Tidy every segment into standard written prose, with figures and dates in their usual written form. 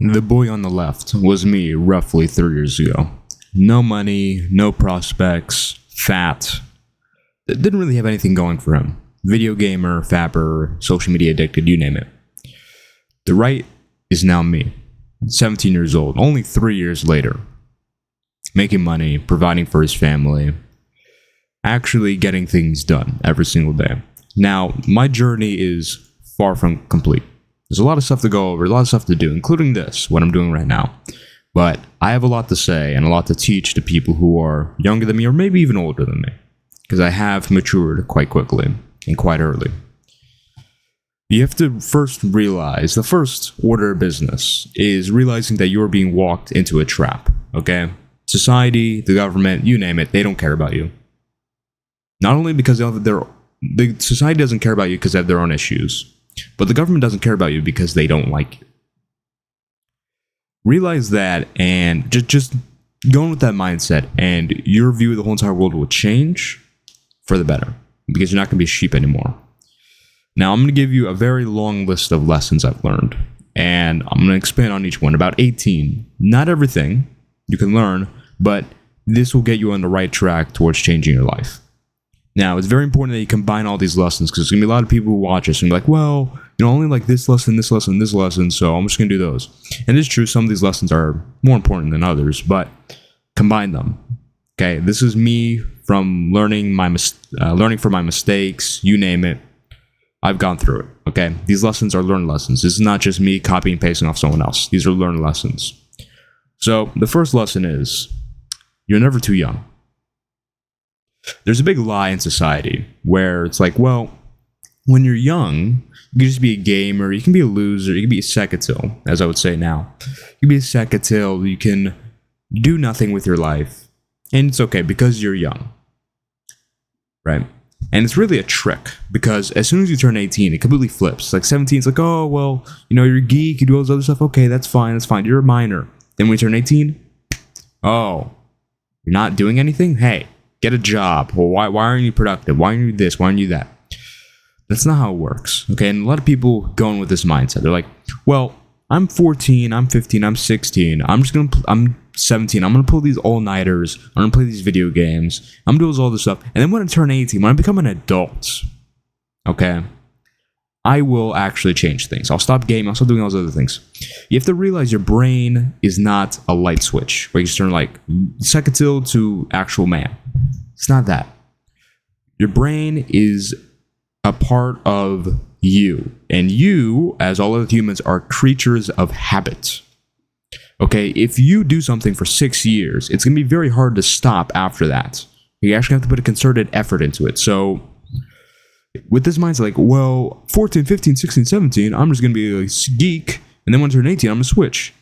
The boy on the left was me roughly 3 years ago. No money, no prospects, fat. Didn't really have anything going for him. Video gamer, fapper, social media addicted, you name it. The right is now me, 17 years old, only 3 years later. Making money, providing for his family, actually getting things done every single day. Now, my journey is far from complete. There's a lot of stuff to go over, a lot of stuff to do, including this, what I'm doing right now. But I have a lot to say and a lot to teach to people who are younger than me or maybe even older than me, because I have matured quite quickly and quite early. You have to first realize, the first order of business is realizing that you're being walked into a trap, okay? Society, the government, you name it, they don't care about you. Not only because the society doesn't care about you because they have their own issues, but the government doesn't care about you because they don't like you. Realize that and just go in with that mindset, and your view of the whole entire world will change for the better because you're not going to be a sheep anymore. Now, I'm going to give you a very long list of lessons I've learned, and I'm going to expand on each one. About 18. Not everything you can learn, but this will get you on the right track towards changing your life. Now, it's very important that you combine all these lessons, because there's going to be a lot of people who watch this and be like, well, only like this lesson, this lesson, this lesson, so I'm just going to do those. And it's true, some of these lessons are more important than others, but combine them. Okay, this is me from learning from my mistakes, you name it. I've gone through it, okay? These lessons are learned lessons. This is not just me copying and pasting off someone else. These are learned lessons. So, the first lesson is, you're never too young. There's a big lie in society where it's like, well, when you're young, you can just be a gamer, you can be a loser, you can be a secatil, as I would say now. You can be a secatil, you can do nothing with your life, and it's okay because you're young, right? And it's really a trick, because as soon as you turn 18, it completely flips. Like 17, it's like, oh, well, you're a geek, you do all this other stuff, okay, that's fine, you're a minor. Then when you turn 18, oh, you're not doing anything? Hey, get a job. Well, why aren't you productive? Why aren't you this? Why aren't you that? That's not how it works, okay? And a lot of people go in with this mindset. They're like, well, I'm 14, I'm 15, I'm 16, I'm 17, I'm gonna pull these all-nighters, I'm gonna play these video games, I'm gonna do all this stuff, and then when I turn 18, when I become an adult, okay, I will actually change things. I'll stop gaming, I'll stop doing all those other things. You have to realize your brain is not a light switch, where you just turn like secatil to actual man. It's not that. Your brain is a part of you, and you, as all other humans, are creatures of habit. Okay, if you do something for 6 years, it's going to be very hard to stop after that. You actually have to put a concerted effort into it. So, with this mindset, like, well, 14, 15, 16, 17, I'm just going to be a geek, and then when I turn 18, I'm going to switch.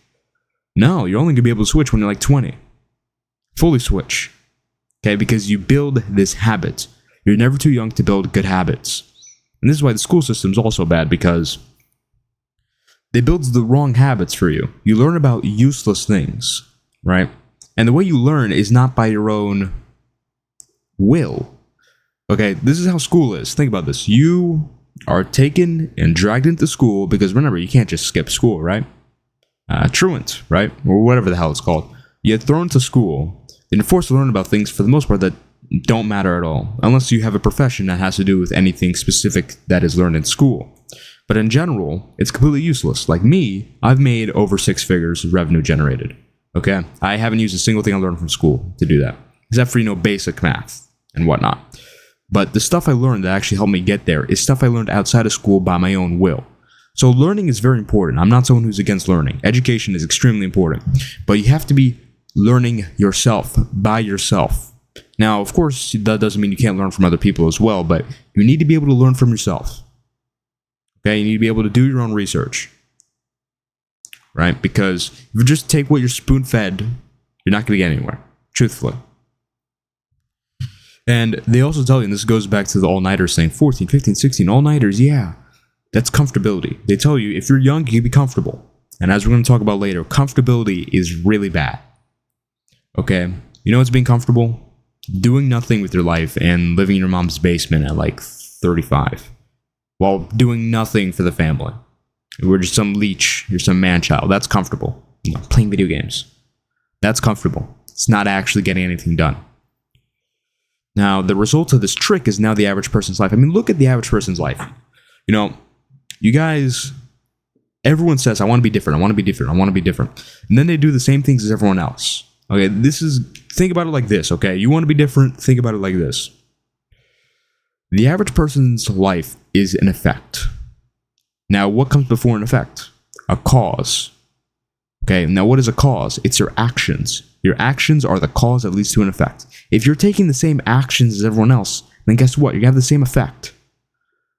No, you're only going to be able to switch when you're like 20. Fully switch. Okay, because you build this habit. You're never too young to build good habits. And this is why the school system is also bad, because they build the wrong habits for you. You learn about useless things, right? And the way you learn is not by your own will. Okay, this is how school is. Think about this. You are taken and dragged into school because, remember, you can't just skip school, right? Truant, right? Or whatever the hell it's called. You get thrown to school, and you're forced to learn about things, for the most part, that don't matter at all, unless you have a profession that has to do with anything specific that is learned in school. But in general, it's completely useless. Like me, I've made over 6 figures of revenue generated. Okay? I haven't used a single thing I learned from school to do that, except for, basic math and whatnot. But the stuff I learned that actually helped me get there is stuff I learned outside of school by my own will. So learning is very important. I'm not someone who's against learning. Education is extremely important. But you have to be learning yourself, by yourself. Now, of course, that doesn't mean you can't learn from other people as well, but you need to be able to learn from yourself. Okay, you need to be able to do your own research. Right? Because if you just take what you're spoon-fed, you're not going to get anywhere, truthfully. And they also tell you, and this goes back to the all-nighters saying 14, 15, 16, all-nighters, yeah, that's comfortability. They tell you, if you're young, you can be comfortable. And as we're going to talk about later, comfortability is really bad. Okay? You know what's being comfortable? Doing nothing with your life and living in your mom's basement at like 35 while doing nothing for the family. We're just some leech. You're some man-child. That's comfortable. Playing video games. That's comfortable. It's not actually getting anything done. Now, the result of this trick is now the average person's life. I mean, look at the average person's life. You guys, everyone says, I want to be different. I want to be different. I want to be different. And then they do the same things as everyone else. Okay, think about it like this, okay? You want to be different, think about it like this. The average person's life is an effect. Now, what comes before an effect? A cause. Okay, now what is a cause? It's your actions. Your actions are the cause that leads to an effect. If you're taking the same actions as everyone else, then guess what? You have the same effect.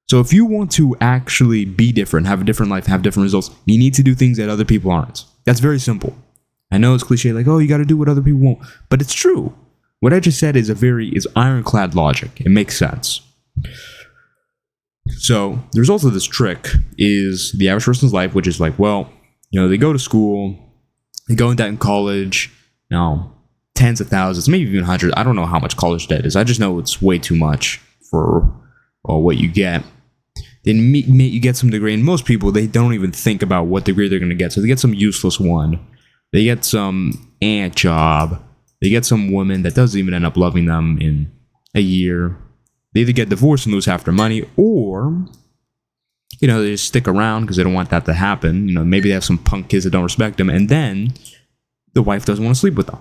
So if you want to actually be different, have a different life, have different results, you need to do things that other people aren't. That's very simple. I know it's cliche, like, oh, you got to do what other people won't, but it's true. What I just said is ironclad logic. It makes sense. So the result of this trick is the average person's life, which is like, well, they go to school, they go into college, tens of thousands, maybe even hundreds. I don't know how much college debt is. I just know it's way too much for what you get. Then you get some degree, and most people, they don't even think about what degree they're going to get. So they get some useless one. They get some ant job. They get some woman that doesn't even end up loving them in a year. They either get divorced and lose half their money, or, they just stick around because they don't want that to happen. Maybe they have some punk kids that don't respect them, and then the wife doesn't want to sleep with them.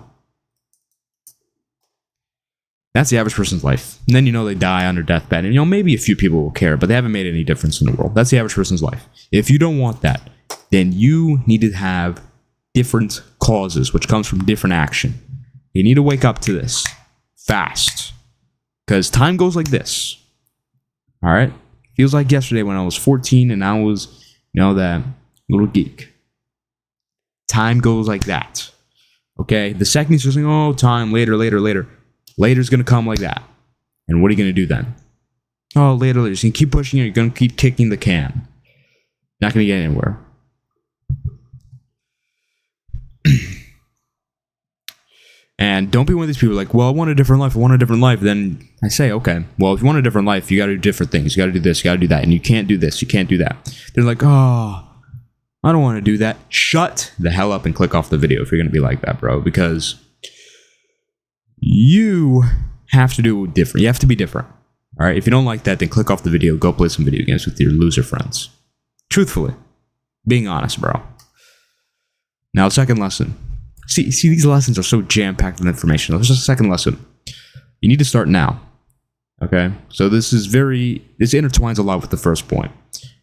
That's the average person's life. And then, they die on their deathbed, and, maybe a few people will care, but they haven't made any difference in the world. That's the average person's life. If you don't want that, then you need to have different causes, which comes from different action. You need to wake up to this fast, because time goes like this. All right? Feels like yesterday when I was 14 and I was, that little geek. Time goes like that. Okay? The second you're saying, oh, time, later. Later's going to come like that. And what are you going to do then? Oh, later. So you keep pushing it. You're going to keep kicking the can. Not going to get anywhere. And don't be one of these people like, well, I want a different life. Then I say, okay, well, if you want a different life, you got to do different things. You got to do this, you got to do that. And you can't do this, you can't do that. They're like, oh, I don't want to do that. Shut the hell up and click off the video if you're going to be like that, bro. Because you have to do different. You have to be different. All right? If you don't like that, then click off the video. Go play some video games with your loser friends. Truthfully. Being honest, bro. Now, second lesson. See, these lessons are so jam-packed with information. There's just a second lesson. You need to start now. Okay? So this intertwines a lot with the first point.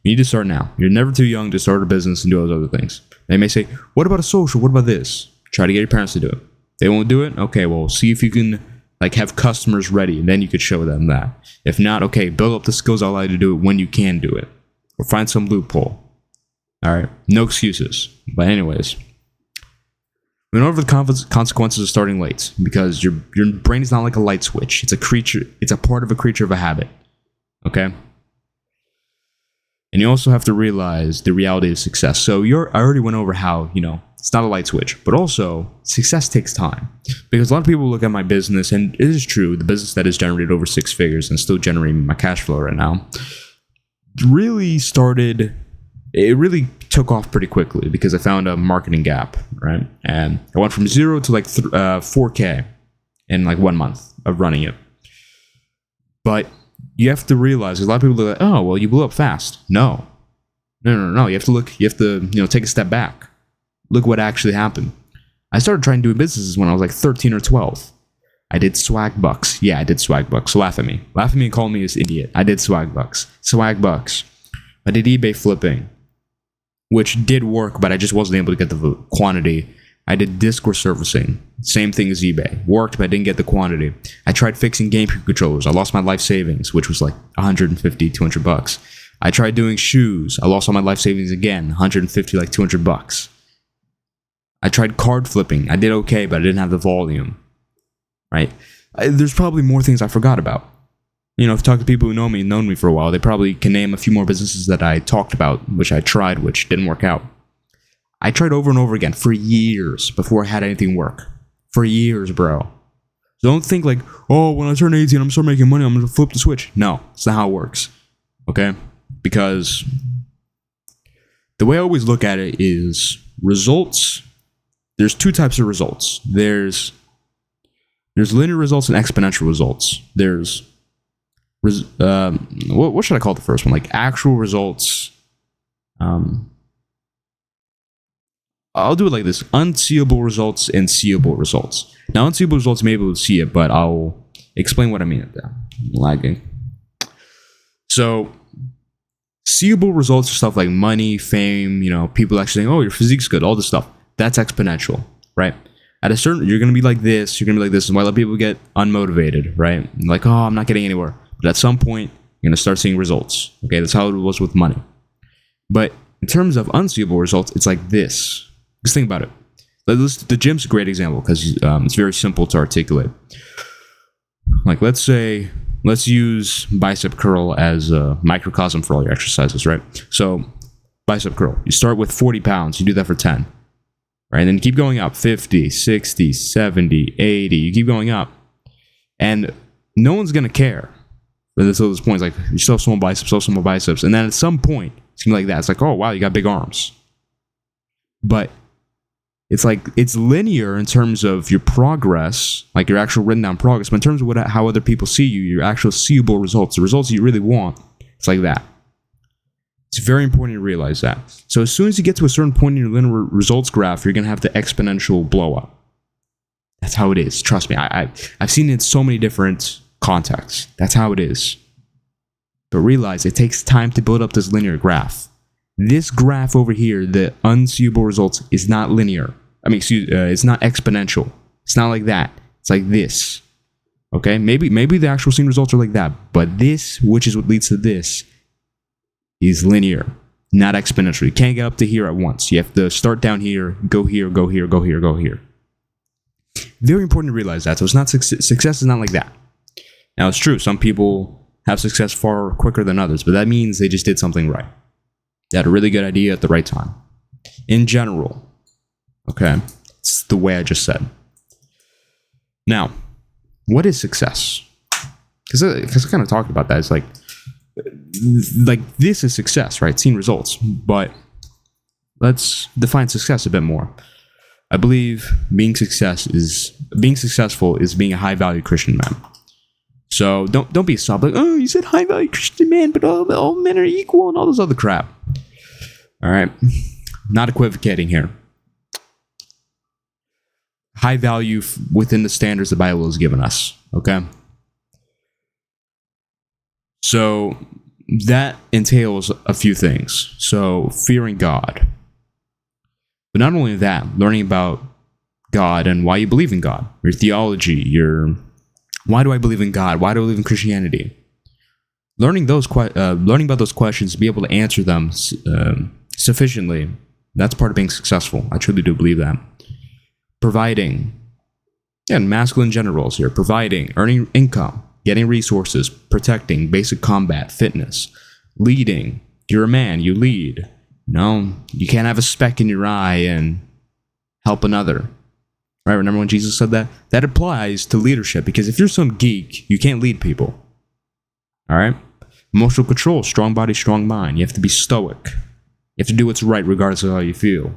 You need to start now. You're never too young to start a business and do those other things. They may say, what about a social? What about this? Try to get your parents to do it. They won't do it? Okay, well, see if you can have customers ready, and then you could show them that. If not, okay, build up the skills that allow you to do it when you can do it. Or find some loophole. All right? No excuses. But anyways, we know the consequences of starting late, because your brain is not like a light switch. It's a creature. It's a part of a creature of a habit. Okay? And you also have to realize the reality of success. So I already went over how, it's not a light switch, but also success takes time. Because a lot of people look at my business, and it is true, the business that has generated over 6 figures and still generating my cash flow right now, it really took off pretty quickly because I found a marketing gap, right? And I went from 0 to 4K in 1 month of running it. But you have to realize, a lot of people are like, oh, well, you blew up fast. No. You have to take a step back. Look what actually happened. I started trying to do businesses when I was 13 or 12. I did swag bucks. Yeah, I did swag bucks. So laugh at me and call me this idiot. I did swag bucks. I did eBay flipping, which did work, but I just wasn't able to get the quantity. I did Discord servicing. Same thing as eBay. Worked, but I didn't get the quantity. I tried fixing GameCube controllers. I lost my life savings, which was $150, $200. I tried doing shoes. I lost all my life savings again, $150, $200. I tried card flipping. I did okay, but I didn't have the volume. Right? There's probably more things I forgot about. If you talk to people who known me for a while, they probably can name a few more businesses that I talked about, which I tried, which didn't work out. I tried over and over again for years before I had anything work. For years, bro. So don't think oh, when I turn 18, I'm going to start making money, I'm going to flip the switch. No, it's not how it works. Okay? Because The way I always look at it is results. There's two types of results. There's linear results and exponential results. There's what should I call the first one? Like actual results. I'll do it like this: unseeable results and seeable results. Now, unseeable results, you may be able to see it, but I'll explain what I mean at that. Lagging. So, seeable results are stuff like money, fame, people actually saying, oh, your physique's good, all this stuff. That's exponential, right? At a certain, you're going to be like this, and why let people get unmotivated, right? Like, oh, I'm not getting anywhere. But at some point, you're going to start seeing results. Okay, that's how it was with money. But in terms of unseeable results, it's like this. Just think about it. The gym's a great example because it's very simple to articulate. Like, let's use bicep curl as a microcosm for all your exercises, right? So, bicep curl. You start with 40 pounds. You do that for 10. Right? And then you keep going up. 50, 60, 70, 80. You keep going up. And no one's going to care. Until this point, it's like, you still have small biceps. And then at some point, it's going to be like that. It's like, oh, wow, you got big arms. But it's like, it's linear in terms of your progress, like your actual written down progress, but in terms of how other people see you, your actual seeable results, the results you really want, it's like that. It's very important to realize that. So as soon as you get to a certain point in your linear results graph, you're going to have the exponential blow up. That's how it is. Trust me. I've seen it in so many different contexts. That's how it is. But realize it takes time to build up this linear graph. This graph over here, the unseeable results, is not linear. It's not exponential. It's not like that. It's like this. Okay? Maybe the actual seen results are like that. But this, which is what leads to this, is linear, not exponential. You can't get up to here at once. You have to start down here, go here, go here, go here, go here. Very important to realize that. So it's not success is not like that. Now, it's true. Some people have success far quicker than others, but that means they just did something right. They had a really good idea at the right time. In general, okay, it's the way I just said. Now, what is success? Because I kind of talked about that. It's like this is success, right? Seen results. But let's define success a bit more. I believe being successful is being a high value Christian man. So don't be a snob like, oh, you said high value Christian man, but all men are equal and all this other crap. All right, not equivocating here. High value within the standards the Bible has given us. Okay, so that entails a few things. So fearing God, but not only that, learning about God and why you believe in God, your theology, why do I believe in God? Why do I believe in Christianity? Learning about those questions, to be able to answer them sufficiently, that's part of being successful. I truly do believe that. Providing, masculine gender roles here. Providing, earning income, getting resources, protecting, basic combat, fitness, leading. You're a man, you lead. You can't have a speck in your eye and help another. Right? Remember when Jesus said that? That applies to leadership, because if you're some geek, you can't lead people. All right? Emotional control, strong body, strong mind. You have to be stoic. You have to do what's right regardless of how you feel.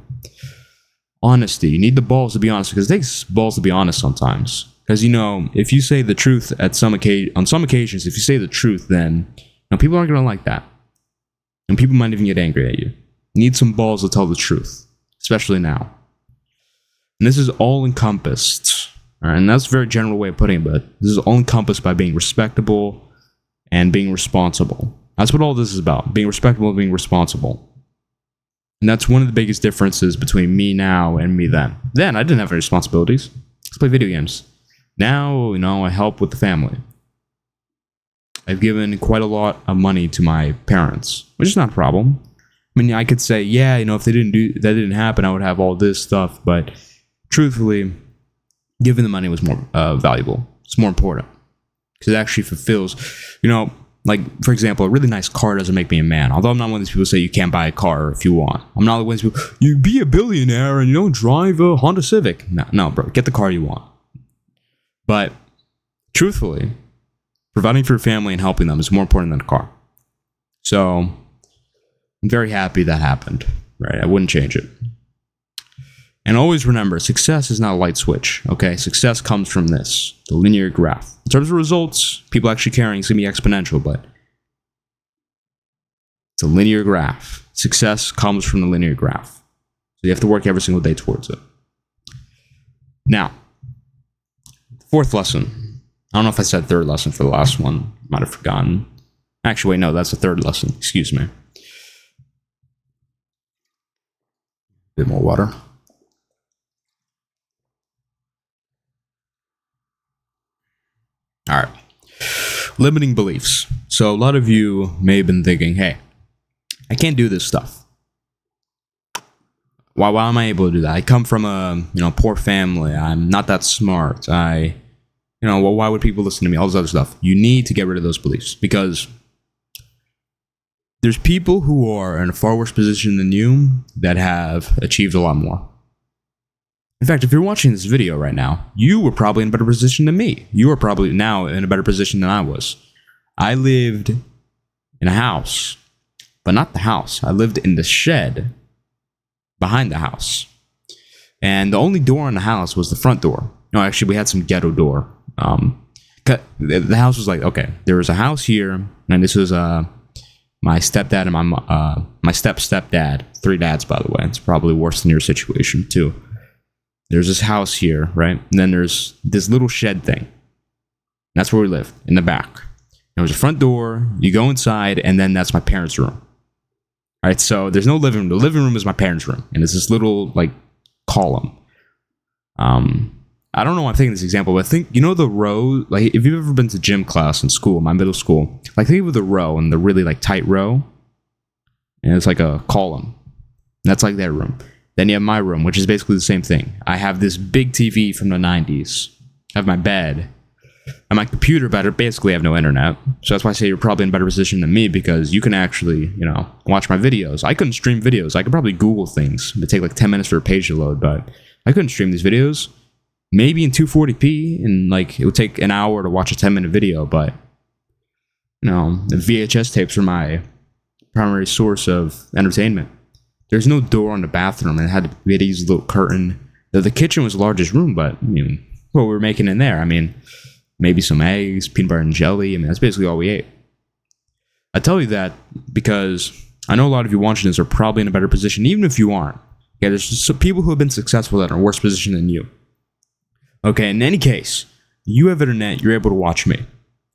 Honesty. You need the balls to be honest, because it takes balls to be honest sometimes. Because, if you say the truth on some occasions, if you say the truth, then people aren't going to like that. And people might even get angry at you. You need some balls to tell the truth, especially now. And this is all encompassed, all right, and that's a very general way of putting it, but this is all encompassed by being respectable and being responsible. That's what all this is about, being respectable and being responsible. And that's one of the biggest differences between me now and me then. Then, I didn't have any responsibilities. Let's play video games. Now, I help with the family. I've given quite a lot of money to my parents, which is not a problem. I could say, if that didn't happen, I would have all this stuff, but truthfully, giving the money was more valuable. It's more important because it actually fulfills, for example, a really nice car doesn't make me a man. Although I'm not one of these people who say you can't buy a car if you want. I'm not one of these people, you be a billionaire and you don't drive a Honda Civic. No, bro, get the car you want. But truthfully, providing for your family and helping them is more important than a car. So I'm very happy that happened. right? I wouldn't change it. And always remember, success is not a light switch, okay? Success comes from this, the linear graph. In terms of results, people actually caring, it's going to be exponential, but it's a linear graph. Success comes from the linear graph. So you have to work every single day towards it. Now, fourth lesson. I don't know if I said third lesson for the last one. Might have forgotten. Actually, wait, no, that's the third lesson. Excuse me. Bit more water. All right. Limiting beliefs. So a lot of you may have been thinking, hey, I can't do this stuff. Why am I able to do that? I come from a poor family. I'm not that smart. Why would people listen to me? All this other stuff. You need to get rid of those beliefs because there's people who are in a far worse position than you that have achieved a lot more. In fact, if you're watching this video right now, you were probably in a better position than me. You are probably now in a better position than I was. I lived in a house, but not the house. I lived in the shed behind the house. And the only door in the house was the front door. No, actually, we had some ghetto door. The house was like, okay, there was a house here, and this was my stepdad and my stepdad. 3 dads, by the way. It's probably worse than your situation, too. There's this house here, right? And then there's this little shed thing. That's where we live, in the back. There was a front door, you go inside, and then that's my parents' room. All right, so there's no living room. The living room is my parents' room, and it's this little, like, column. I don't know why I'm taking this example, but I think, the row, like, if you've ever been to gym class in school, my middle school, like, think of the row and the really, like, tight row, and it's like a column. That's like their room. Then you have my room, which is basically the same thing. I have this big TV from the 90s. I have my bed. And my computer, but I basically have no internet. So that's why I say you're probably in a better position than me, because you can actually, watch my videos. I couldn't stream videos. I could probably Google things. It would take like 10 minutes for a page to load, but I couldn't stream these videos. Maybe in 240p, and like it would take an hour to watch a 10-minute video, but the VHS tapes are my primary source of entertainment. There's no door on the bathroom, and we had to use a little curtain. The kitchen was the largest room, but what we were making in there, maybe some eggs, peanut butter and jelly. That's basically all we ate. I tell you that because I know a lot of you watching this are probably in a better position, even if you aren't. Yeah, there's just some people who have been successful that are in a worse position than you. Okay, in any case, you have internet, you're able to watch me.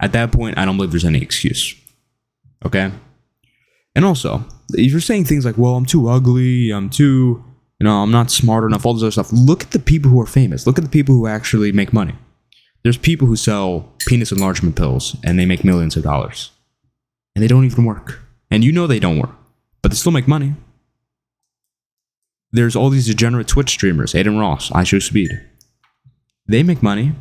At that point, I don't believe there's any excuse. Okay? And also, if you're saying things like, well, I'm too ugly, I'm not smart enough, all this other stuff, look at the people who are famous. Look at the people who actually make money. There's people who sell penis enlargement pills, and they make millions of dollars. And they don't even work. And they don't work. But they still make money. There's all these degenerate Twitch streamers, Aiden Ross, I Show Speed. They make money.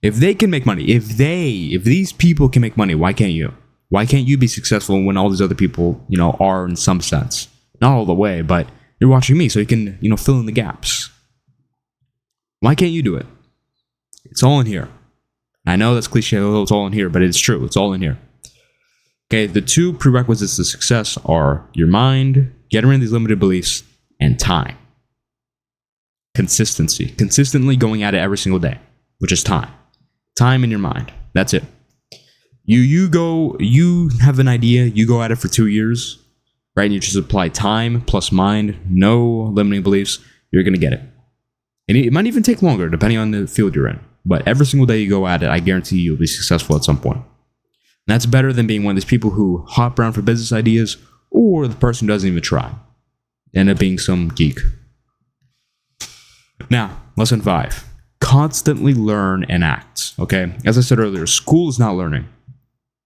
If they can make money, if these people can make money, why can't you? Why can't you be successful when all these other people, are in some sense? Not all the way, but you're watching me, so you can, fill in the gaps. Why can't you do it? It's all in here. I know that's cliche, it's all in here, but it's true. It's all in here. Okay, the 2 prerequisites to success are your mind, getting rid of these limited beliefs, and time. Consistency. Consistently going at it every single day, which is time. Time in your mind. That's it. You have an idea, you go at it for 2 years, right? And you just apply time plus mind, no limiting beliefs, you're going to get it. And it might even take longer, depending on the field you're in. But every single day you go at it, I guarantee you'll be successful at some point. And that's better than being one of these people who hop around for business ideas, or the person who doesn't even try. End up being some geek. Now, lesson 5. Constantly learn and act. Okay? As I said earlier, school is not learning.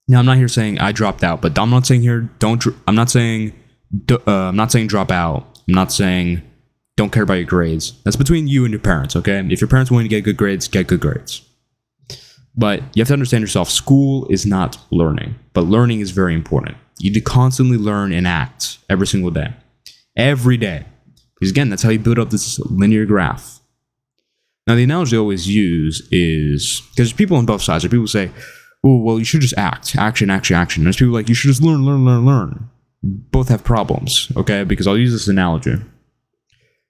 Now, I'm not here saying I dropped out, but I'm not saying here I'm not saying drop out. I'm not saying don't care about your grades. That's between you and your parents, okay? If your parents want you to get good grades, get good grades. But you have to understand yourself, school is not learning, but learning is very important. You need to constantly learn and act every single day. Every day. Because again, that's how you build up this linear graph. Now, the analogy I always use is, because there's people on both sides. There are people who say, oh, well, you should just act. Action, action, action. There's people like, you should just learn. both have problems, okay? Because I'll use this analogy.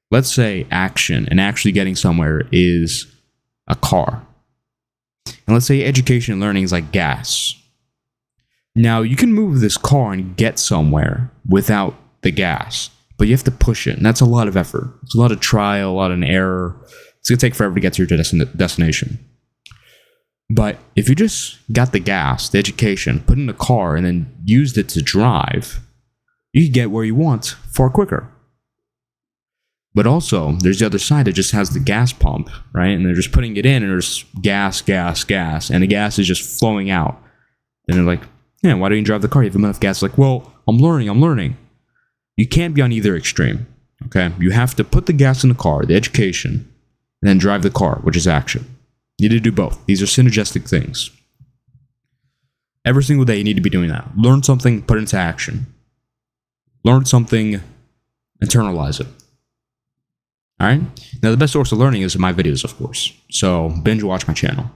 Let's say action and actually getting somewhere is a car. And let's say education and learning is like gas. Now, you can move this car and get somewhere without the gas, but you have to push it, and that's a lot of effort. It's a lot of trial, a lot of error. It's going to take forever to get to your destination. But if you just got the gas, the education, put in a car, and then used it to drive, you can get where you want far quicker. But also, there's the other side that just has the gas pump, right? And they're just putting it in, and there's gas, gas, gas, and the gas is just flowing out. And they're like, yeah, why don't you drive the car? You have enough gas. Like, well, I'm learning. You can't be on either extreme, okay? You have to put the gas in the car, the education, and then drive the car, which is action. You need to do both. These are synergistic things. Every single day, you need to be doing that. Learn something, put it into action. Learn something, internalize it. All right? Now, the best source of learning is in my videos, of course. So, binge watch my channel.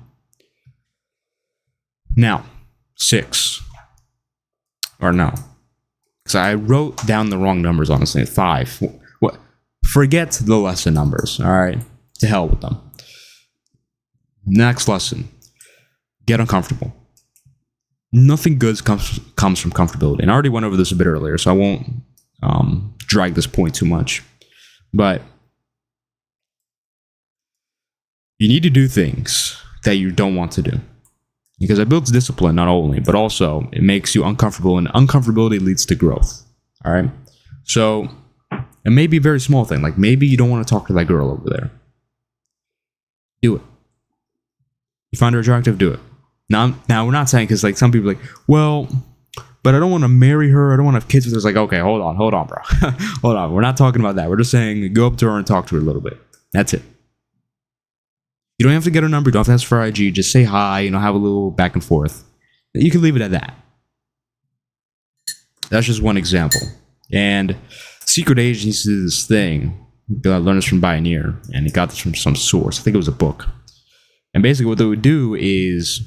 Now, 6. Or no. Because I wrote down the wrong numbers, honestly. 5. What? Forget the lesson numbers, all right? To hell with them. Next lesson. Get uncomfortable. Nothing good comes from comfortability. And I already went over this a bit earlier, so I won't drag this point too much. But you need to do things that you don't want to do. Because it builds discipline, not only, but also it makes you uncomfortable, and uncomfortability leads to growth. All right? So, it may be a very small thing. Like, maybe you don't want to talk to that girl over there. Do it. You find her attractive, do it. Now we're not saying, because like some people are like, well, but I don't want to marry her. I don't want to have kids with her. It's like, okay, hold on, bro. Hold on. We're not talking about that. We're just saying go up to her and talk to her a little bit. That's it. You don't have to get her number. You don't have to ask for her IG. Just say hi, have a little back and forth. You can leave it at that. That's just one example. And secret agents is this thing. I learned this from Pioneer, and he got this from some source. I think it was a book. And basically what they would do is,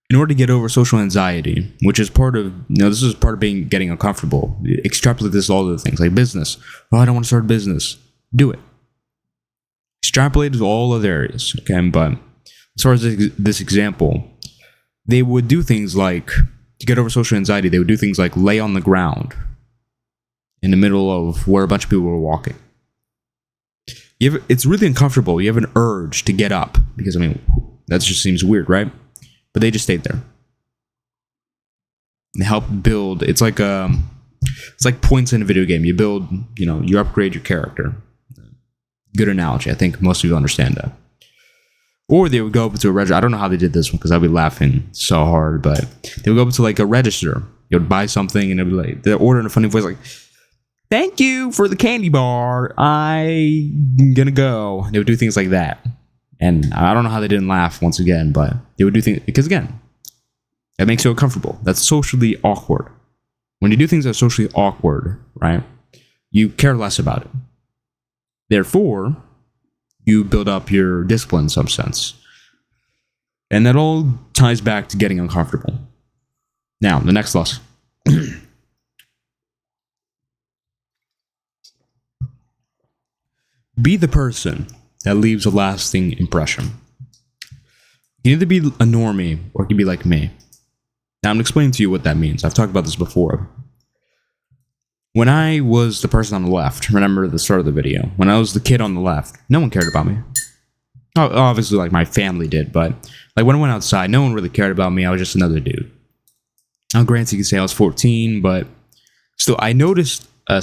in order to get over social anxiety, which is part of, this is part of getting uncomfortable, extrapolate this to all other things, like business. Oh, I don't want to start a business. Do it. Extrapolate to all other areas, okay? But as far as this example, they would do things like, to get over social anxiety, they would do things like lay on the ground in the middle of where a bunch of people were walking. It's really uncomfortable. You have an urge to get up, because, that just seems weird, right? But they just stayed there. They help build, it's like points in a video game. You build, you upgrade your character. Good analogy. I think most of you understand that. Or they would go up to a register. I don't know how they did this one, because I'd be laughing so hard, but they would go up to like a register. They would buy something, and they'd be like, they'd order in a funny voice, like, thank you for the candy bar. I'm gonna go. They would do things like that. And I don't know how they didn't laugh once again, but they would do things, because again, that makes you uncomfortable. That's socially awkward. When you do things that are socially awkward, right, you care less about it. Therefore, you build up your discipline in some sense. And that all ties back to getting uncomfortable. Now, the next lesson. Be the person that leaves a lasting impression. You can either be a normie or you can be like me. Now, I'm explaining to you what that means. I've talked about this before. When I was the person on the left, remember the start of the video, when I was the kid on the left, no one cared about me. Obviously, like, my family did, but like when I went outside, no one really cared about me. I was just another dude. Now, granted, you can say I was 14, but still, I noticed a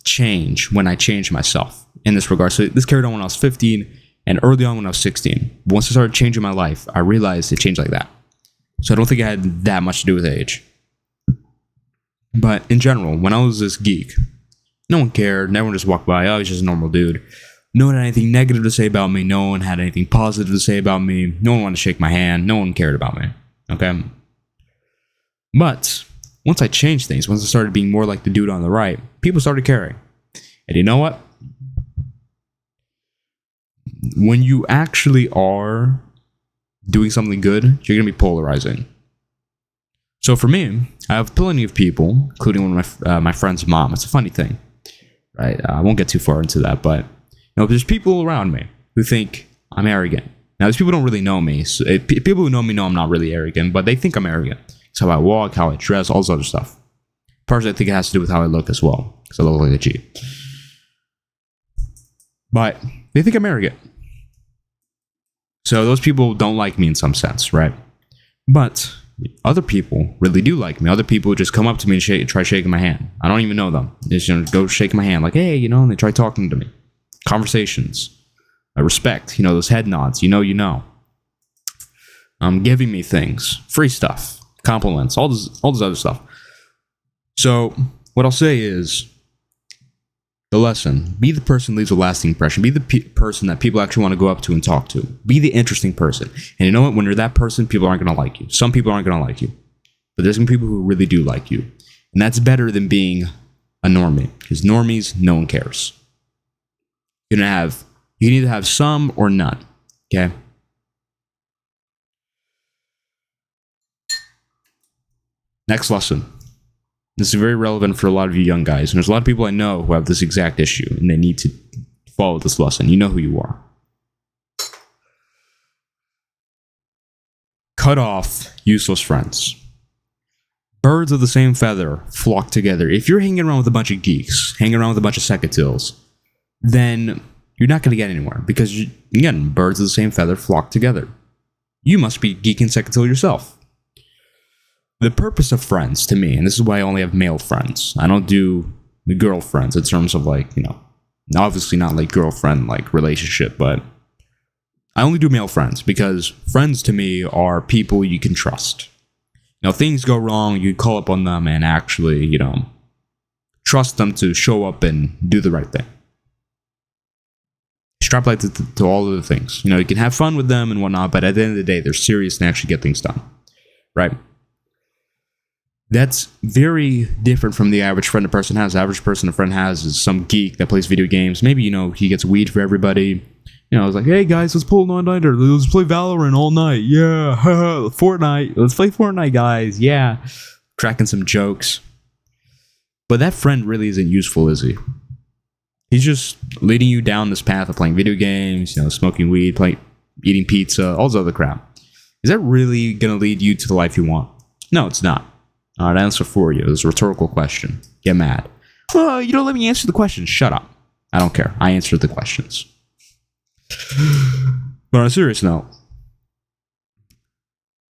change when I changed myself in this regard. So this carried on when I was 15 and early on when I was 16. Once I started changing my life, I realized it changed like that. So I don't think it had that much to do with age. But in general, when I was this geek, no one cared. Everyone just walked by. Oh, he's just a normal dude. No one had anything negative to say about me. No one had anything positive to say about me. No one wanted to shake my hand. No one cared about me. Okay? But once I changed things, once I started being more like the dude on the right, people started caring. And you know what? When you actually are doing something good, you're going to be polarizing. So for me, I have plenty of people, including one of my friend's mom. It's a funny thing, right? I won't get too far into that, but there's people around me who think I'm arrogant. Now, these people don't really know me. So people who know me know I'm not really arrogant, but they think I'm arrogant. It's how I walk, how I dress, all this other stuff. Partially, I think it has to do with how I look as well, because I look like a G. But they think I'm arrogant. So those people don't like me in some sense, right? But other people really do like me. Other people just come up to me and try shaking my hand. I don't even know them. They just go shake my hand like, hey, and they try talking to me. Conversations. I respect, those head nods. You know. Giving me things. Free stuff. Compliments. All this other stuff. So what I'll say is, the lesson: be the person who leaves a lasting impression. Be the person that people actually want to go up to and talk to. Be the interesting person. And you know what? When you're that person, people aren't going to like you. Some people aren't going to like you. But there's going to be people who really do like you. And that's better than being a normie. Because normies, no one cares. You can either have some or none. Okay? Next lesson. This is very relevant for a lot of you young guys. And there's a lot of people I know who have this exact issue. And they need to follow this lesson. You know who you are. Cut off useless friends. Birds of the same feather flock together. If you're hanging around with a bunch of geeks, hanging around with a bunch of secatils, then you're not going to get anywhere. Because, again, birds of the same feather flock together. You must be geek and secatil yourself. The purpose of friends, to me, and this is why I only have male friends. I don't do the girlfriends in terms of obviously not like girlfriend like relationship, but I only do male friends because friends to me are people you can trust. Things go wrong, you call up on them and actually, trust them to show up and do the right thing. Extrapolate to all of the things. You can have fun with them and whatnot, but at the end of the day, they're serious and actually get things done. Right? That's very different from the average friend a person has. The average person a friend has is some geek that plays video games. Maybe, he gets weed for everybody. It's like, hey guys, let's pull an all-nighter. Let's play Valorant all night. Yeah. Fortnite. Let's play Fortnite, guys. Yeah. Cracking some jokes. But that friend really isn't useful, is he? He's just leading you down this path of playing video games, smoking weed, eating pizza, all this other crap. Is that really going to lead you to the life you want? No, it's not. All right, answer for you. It's a rhetorical question. Get mad. Well, you don't let me answer the question. Shut up. I don't care. I answered the questions. But on a serious note,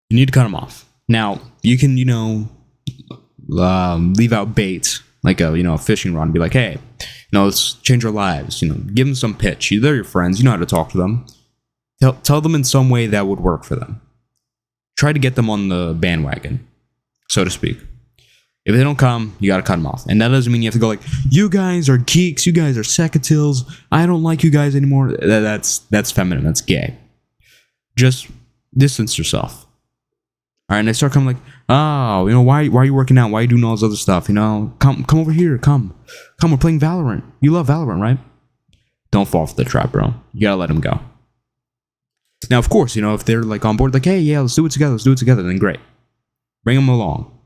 you need to cut them off. Now, you can, leave out bait, like a fishing rod, and be like, hey, let's change our lives. Give them some pitch. They're your friends. You know how to talk to them. Tell them in some way that would work for them. Try to get them on the bandwagon, so to speak. If they don't come, you gotta cut them off. And that doesn't mean you have to go like, you guys are geeks, you guys are secatils, I don't like you guys anymore. That's feminine, that's gay. Just distance yourself. Alright, and they start coming like, oh, why are you working out? Why are you doing all this other stuff? Come over here, come, we're playing Valorant. You love Valorant, right? Don't fall for the trap, bro. You gotta let them go. Now, of course, if they're like on board, like, hey, yeah, let's do it together, then great. Bring them along,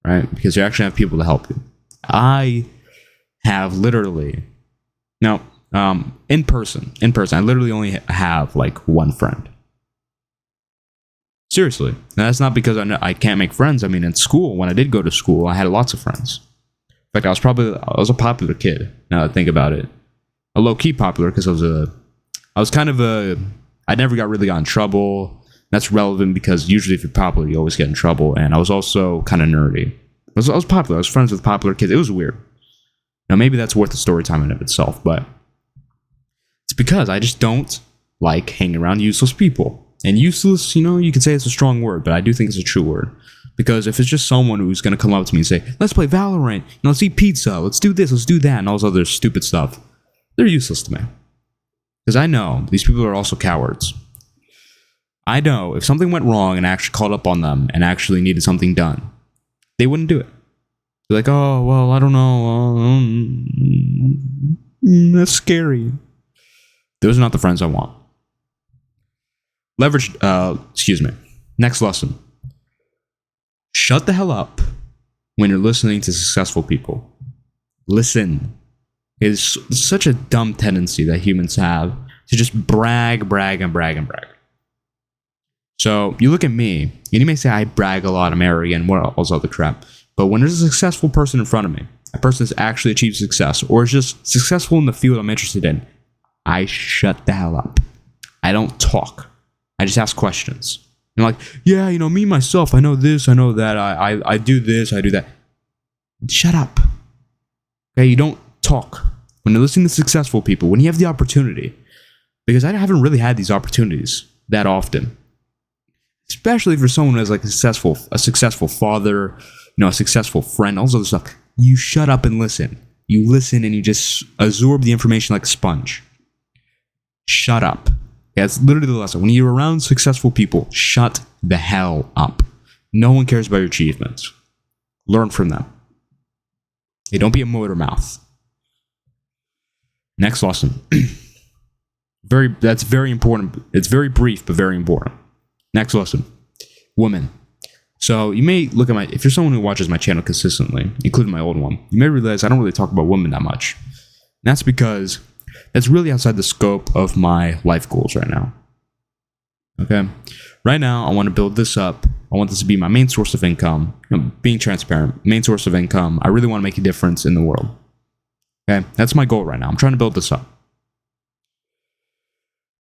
right? Because you actually have people to help you. I have literally, in person, I literally only have like one friend. Seriously. Now, that's not because I can't make friends. I mean, in school, when I did go to school, I had lots of friends. In fact, I was a popular kid, now that I think about it. A low-key popular, because I never really got in trouble. That's relevant because usually if you're popular, you always get in trouble. And I was also kind of nerdy. I was popular. I was friends with popular kids. It was weird. Maybe that's worth a story time in of itself, but it's because I just don't like hanging around useless people. And useless, you could say it's a strong word, but I do think it's a true word. Because if it's just someone who's going to come up to me and say, let's play Valorant, let's eat pizza, let's do this, let's do that, and all this other stupid stuff, they're useless to me. Because I know these people are also cowards. I know if something went wrong and I actually called up on them and actually needed something done, they wouldn't do it. They're like, oh, well, I don't know. That's scary. Those are not the friends I want. Next lesson. Shut the hell up when you're listening to successful people. Listen. It is such a dumb tendency that humans have to just brag. So you look at me, and you may say I brag a lot, I'm arrogant, what all this other crap. But when there's a successful person in front of me, a person that's actually achieved success, or is just successful in the field I'm interested in, I shut the hell up. I don't talk. I just ask questions. And I'm like, yeah, me, myself, I know this, I know that, I do this, I do that. Shut up. Okay, you don't talk. When you're listening to successful people, when you have the opportunity, because I haven't really had these opportunities that often, especially for someone who has like a successful father, a successful friend, all this other stuff, you shut up and listen. You listen and you just absorb the information like a sponge. Shut up. That's literally the lesson. When you're around successful people, shut the hell up. No one cares about your achievements. Learn from them. Hey, don't be a motor mouth. Next lesson. That's very important. It's very brief, but very important. Next lesson. Women. So you may look at if you're someone who watches my channel consistently, including my old one, you may realize I don't really talk about women that much. And that's because that's really outside the scope of my life goals right now. Okay? Right now, I want to build this up. I want this to be my main source of income. Being transparent, main source of income. I really want to make a difference in the world. Okay? That's my goal right now. I'm trying to build this up.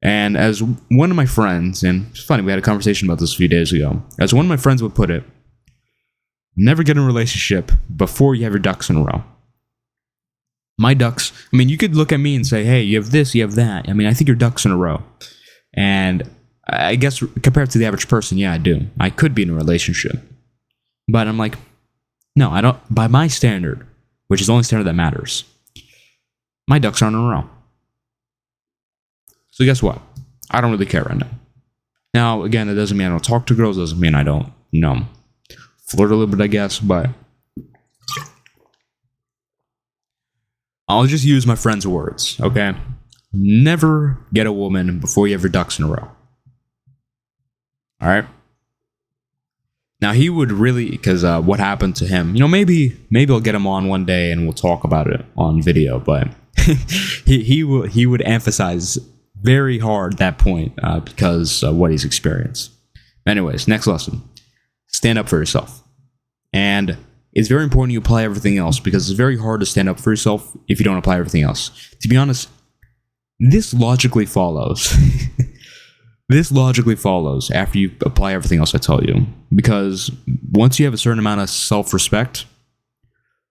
And as one of my friends, and it's funny, we had a conversation about this a few days ago. As one of my friends would put it, never get in a relationship before you have your ducks in a row. My ducks, you could look at me and say, hey, you have this, you have that. I think your ducks in a row. And I guess compared to the average person, yeah, I do. I could be in a relationship. But I'm like, no, I don't. By my standard, which is the only standard that matters, my ducks aren't in a row. So guess what? I don't really care right now. Now, again, it doesn't mean I don't talk to girls. It doesn't mean I don't, flirt a little bit, I guess. But I'll just use my friend's words, okay? Never get a woman before you have your ducks in a row. All right? Now, he would really, because what happened to him, maybe I'll get him on one day and we'll talk about it on video, but he would emphasize very hard that point because of what he's experienced. Anyways, next lesson. Stand up for yourself. And it's very important you apply everything else because it's very hard to stand up for yourself if you don't apply everything else. To be honest, this logically follows. This logically follows after you apply everything else I tell you. Because once you have a certain amount of self-respect,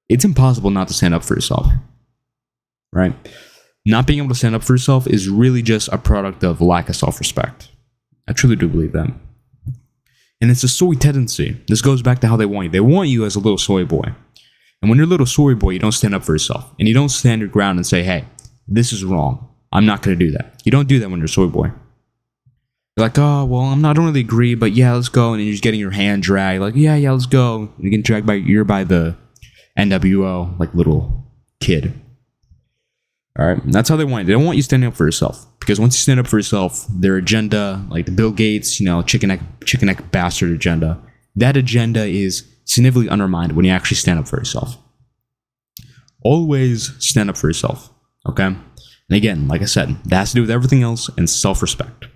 it's impossible not to stand up for yourself. Right? Not being able to stand up for yourself is really just a product of lack of self-respect. I truly do believe that. And it's a soy tendency. This goes back to how they want you. They want you as a little soy boy. And when you're a little soy boy, you don't stand up for yourself. And you don't stand your ground and say, hey, this is wrong. I'm not going to do that. You don't do that when you're a soy boy. You're like, oh, well, I don't really agree, but yeah, let's go. And you're just getting your hand dragged. Like, yeah, let's go. And you're getting dragged by the NWO, like little kid. All right, and that's how they want you. They don't want you standing up for yourself because once you stand up for yourself, their agenda, like the Bill Gates, chicken neck bastard agenda, that agenda is significantly undermined when you actually stand up for yourself. Always stand up for yourself, okay? And again, like I said, that has to do with everything else and self-respect,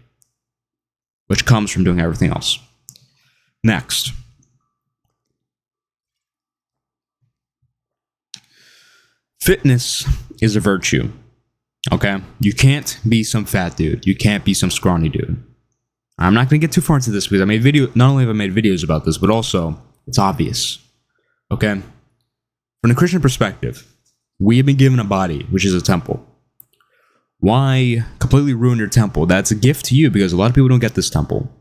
which comes from doing everything else. Next. Fitness is a virtue, okay? You can't be some fat dude. You can't be some scrawny dude. I'm not going to get too far into this because not only have I made videos about this, but also it's obvious, okay? From a Christian perspective, we have been given a body, which is a temple. Why completely ruin your temple? That's a gift to you because a lot of people don't get this temple,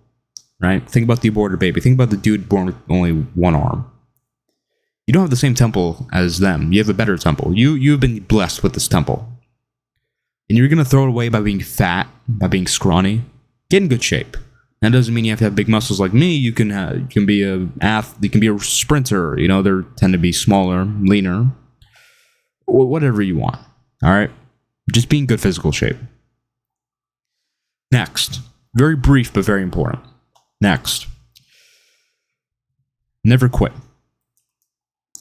right? Think about the aborted baby. Think about the dude born with only one arm. You don't have the same temple as them. You have a better temple. You've been blessed with this temple. And you're going to throw it away by being fat, by being scrawny. Get in good shape. That doesn't mean you have to have big muscles like me. You can be you can be a sprinter. They tend to be smaller, leaner. Whatever you want. All right? Just be in good physical shape. Next. Very brief, but very important. Next. Never quit.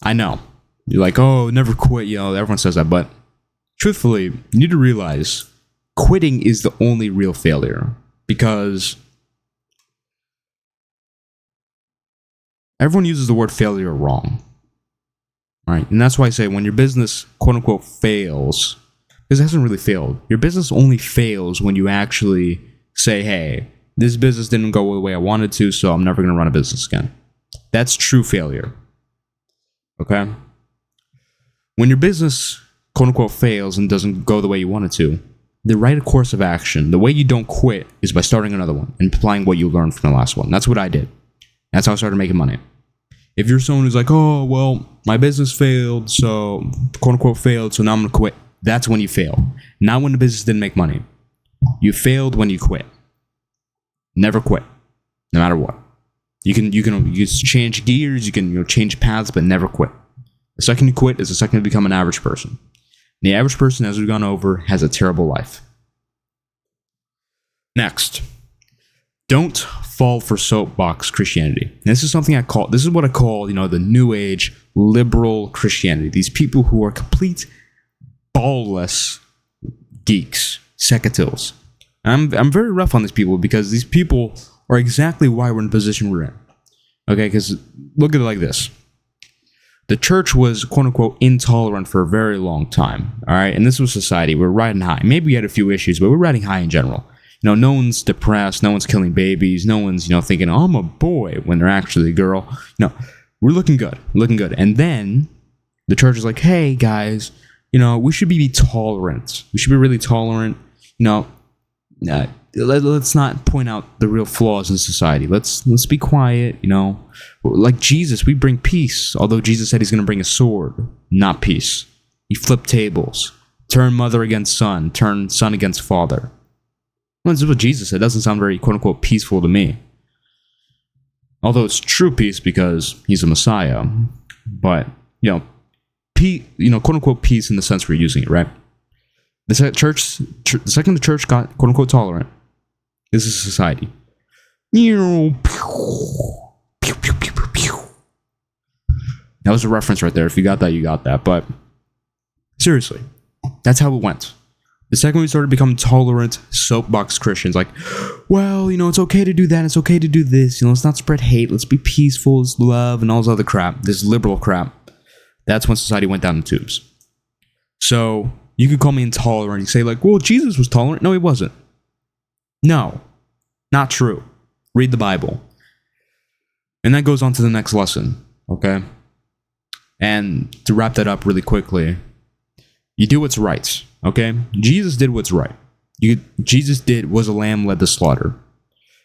I know. You're like, oh, never quit. Everyone says that. But truthfully, you need to realize quitting is the only real failure. Because everyone uses the word failure wrong. Right? And that's why I say when your business, quote unquote, fails, because it hasn't really failed. Your business only fails when you actually say, hey, this business didn't go the way I wanted to, so I'm never going to run a business again. That's true failure. Okay? When your business, quote unquote, fails and doesn't go the way you want it to, the right course of action, the way you don't quit, is by starting another one and applying what you learned from the last one. That's what I did. That's how I started making money. If you're someone who's like, oh, well, my business failed, so, quote unquote, failed, so now I'm going to quit. That's when you fail. Not when the business didn't make money. You failed when you quit. Never quit, no matter what. You can change gears, you can change paths, but never quit. The second you quit is the second you become an average person. And the average person, as we've gone over, has a terrible life. Next, don't fall for soapbox Christianity. And this is what I call, the new age liberal Christianity. These people who are complete ballless geeks, secatils. I'm very rough on these people because these people are exactly why we're in the position we're in. Okay, because look at it like this. The church was, quote unquote, intolerant for a very long time. All right, and this was society. We're riding high. Maybe we had a few issues, but we're riding high in general. No one's depressed. No one's killing babies. No one's, thinking, oh, I'm a boy when they're actually a girl. We're looking good. And then the church is like, hey, guys, we should be tolerant. We should be really tolerant. Let's not point out the real flaws in society. Let's be quiet. Like Jesus, we bring peace. Although Jesus said he's going to bring a sword, not peace. He flipped tables, turn mother against son, turn son against father. Well, this is what Jesus said. It doesn't sound very, quote unquote, peaceful to me. Although it's true peace because he's a Messiah. But, quote unquote, peace in the sense we're using it, right? The second the church got, quote unquote, tolerant, this is society. That was a reference right there. If you got that, you got that. But seriously, that's how it went. The second we started becoming tolerant soapbox Christians, like, well, it's okay to do that. It's okay to do this. Let's not spread hate. Let's be peaceful. Let's love and all this other crap. This liberal crap. That's when society went down the tubes. So you could call me intolerant. You say like, well, Jesus was tolerant. No, he wasn't. No, not true. Read the Bible. And that goes on to the next lesson. Okay. And to wrap that up really quickly, you do what's right. Okay? Jesus did what's right. Jesus was a lamb led to slaughter.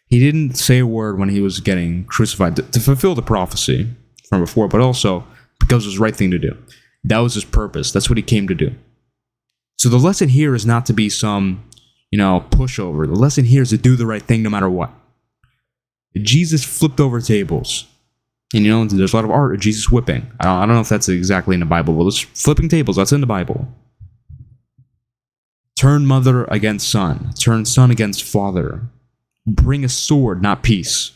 He didn't say a word when he was getting crucified to fulfill the prophecy from before, but also because it was the right thing to do. That was his purpose. That's what he came to do. So the lesson here is not to be some, pushover. The lesson here is to do the right thing no matter what. Jesus flipped over tables. And there's a lot of art of Jesus whipping. I don't know if that's exactly in the Bible, but it's flipping tables. That's in the Bible. Turn mother against son. Turn son against father. Bring a sword, not peace.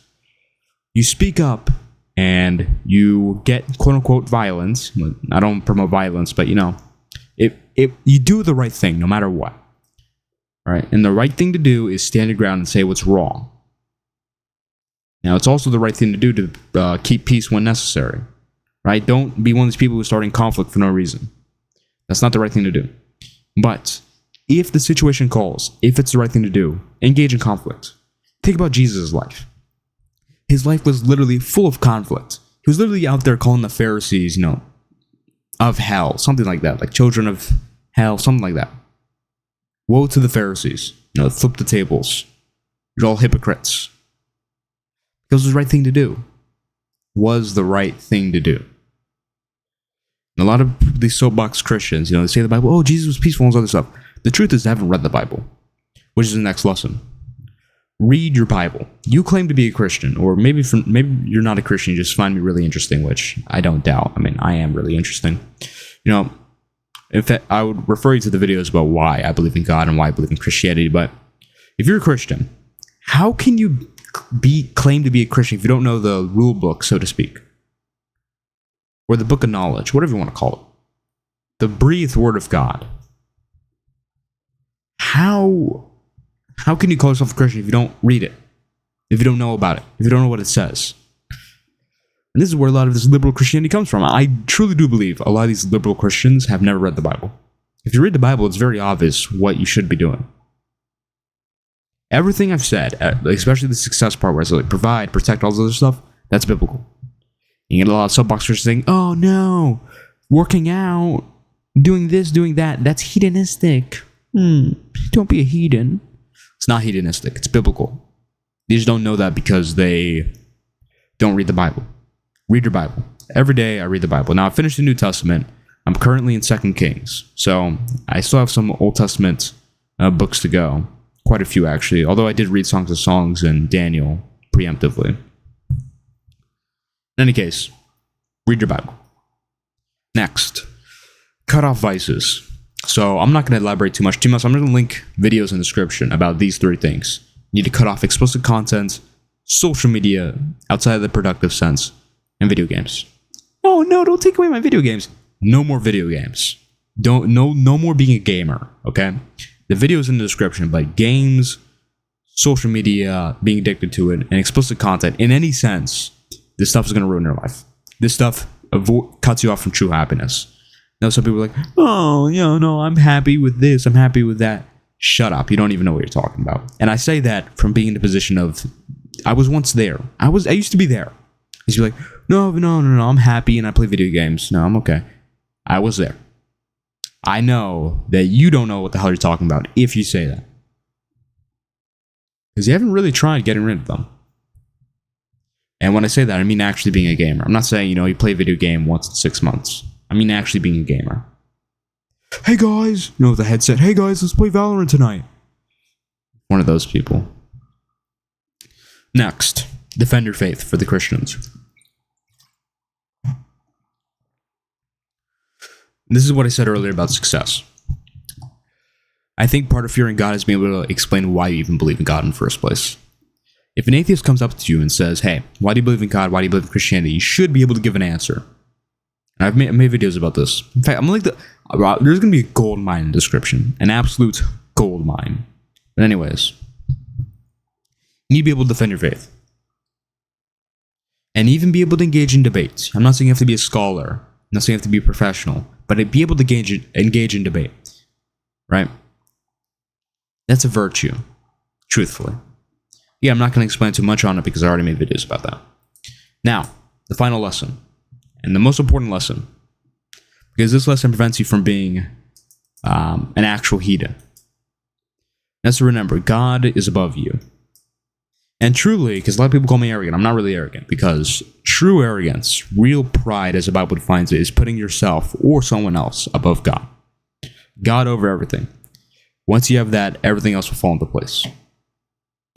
You speak up and you get quote-unquote violence. I don't promote violence, but if you do the right thing no matter what. All right? And the right thing to do is stand your ground and say what's wrong. Now, it's also the right thing to do to keep peace when necessary. Right? Don't be one of these people who's starting conflict for no reason. That's not the right thing to do. But if the situation calls, if it's the right thing to do, engage in conflict. Think about Jesus' life. His life was literally full of conflict. He was literally out there calling the Pharisees, of hell, something like that, like children of hell, something like that. Woe to the Pharisees. Flip the tables. You're all hypocrites. Because it was the right thing to do. Was the right thing to do. And a lot of these soapbox Christians, they say in the Bible, oh, Jesus was peaceful and all this other stuff. The truth is they haven't read the Bible, which is the next lesson. Read your Bible. You claim to be a Christian, or maybe you're not a Christian, you just find me really interesting, which I don't doubt. I mean, I am really interesting. In fact, I would refer you to the videos about why I believe in God and why I believe in Christianity, but if you're a Christian, how can you claim to be a Christian if you don't know the rule book, so to speak? or the book of knowledge, whatever you want to call it. The breathed word of God. How can you call yourself a Christian if you don't read it? If you don't know about it? If you don't know what it says? And this is where a lot of this liberal Christianity comes from. I truly do believe a lot of these liberal Christians have never read the Bible. If you read the Bible, it's very obvious what you should be doing. Everything I've said, especially the success part where it's like provide, protect, all this other stuff, that's biblical. You get a lot of soapbox Christians saying, oh no, working out, doing this, doing that, that's hedonistic. Don't be a heathen. It's not hedonistic, it's biblical. They just don't know that because they don't read the Bible. Read your Bible. Every day I read the Bible. Now I finished the New Testament. I'm currently in 2 Kings. So I still have some Old Testament books to go. Quite a few actually. Although I did read Songs of Songs and Daniel preemptively. In any case, read your Bible. Next, cut off vices. So I'm not going to elaborate too much. I'm going to link videos in the description about these 3 things. You need to cut off explicit content, social media outside of the productive sense, and video games. Oh no, don't take away my video games. No more video games. No more being a gamer, okay? The video's in the description, but games, social media, being addicted to it, and explicit content in any sense, this stuff is going to ruin your life. This stuff cuts you off from true happiness. Now some people are like, oh, no, I'm happy with this, I'm happy with that. Shut up, you don't even know what you're talking about. And I say that from being in the position of, I was once there. I used to be there. He's like, no, I'm happy and I play video games. No, I'm okay. I was there. I know that you don't know what the hell you're talking about if you say that. Because you haven't really tried getting rid of them. And when I say that, I mean actually being a gamer. I'm not saying, you play a video game once in 6 months. I mean actually being a gamer. Hey guys, with the headset. Hey guys, let's play Valorant tonight. One of those people. Next, defend your faith for the Christians. This is what I said earlier about success. I think part of fearing God is being able to explain why you even believe in God in the first place. If an atheist comes up to you and says, hey, why do you believe in God? Why do you believe in Christianity? You should be able to give an answer. And I've made videos about this. In fact, there's going to be a gold mine in the description. An absolute gold mine. But anyways, you need to be able to defend your faith. And even be able to engage in debates. I'm not saying you have to be a scholar. I'm not saying you have to be a professional. But to be able to engage in debate. Right? That's a virtue. Truthfully. Yeah, I'm not going to explain too much on it because I already made videos about that. Now, the final lesson. And the most important lesson. Because this lesson prevents you from being an actual heathen. That's to remember, God is above you. And truly, because a lot of people call me arrogant, I'm not really arrogant. Because true arrogance, real pride as the Bible defines it, is putting yourself or someone else above God. God over everything. Once you have that, everything else will fall into place.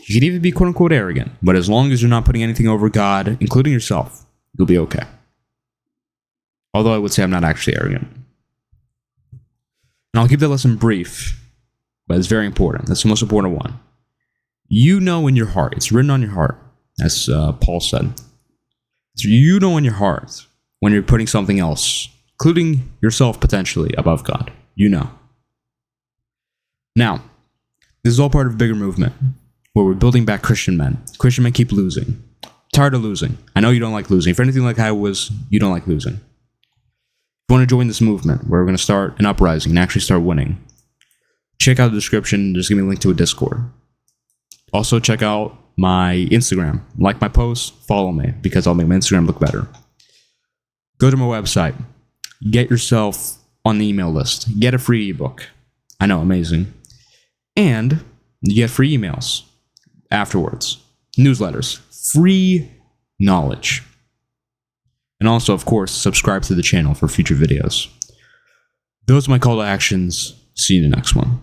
You can even be quote-unquote arrogant, but as long as you're not putting anything over God, including yourself, you'll be okay. Although I would say I'm not actually arrogant. And I'll keep that lesson brief, but it's very important. That's the most important one. You know in your heart, it's written on your heart, as Paul said. So you know in your heart when you're putting something else, including yourself potentially, above God. You know. Now, this is all part of a bigger movement where we're building back Christian men. Christian men keep losing. Tired of losing. I know you don't like losing. If anything like I was, you don't like losing. If you want to join this movement where we're going to start an uprising and actually start winning, check out the description. Just give me a link to a Discord. Also, check out my Instagram. Like my posts, follow me because I'll make my Instagram look better. Go to my website. Get yourself on the email list. Get a free ebook. I know, amazing. And you get free emails afterwards. Newsletters. Free knowledge. And also, of course, subscribe to the channel for future videos. Those are my call to actions. See you in the next one.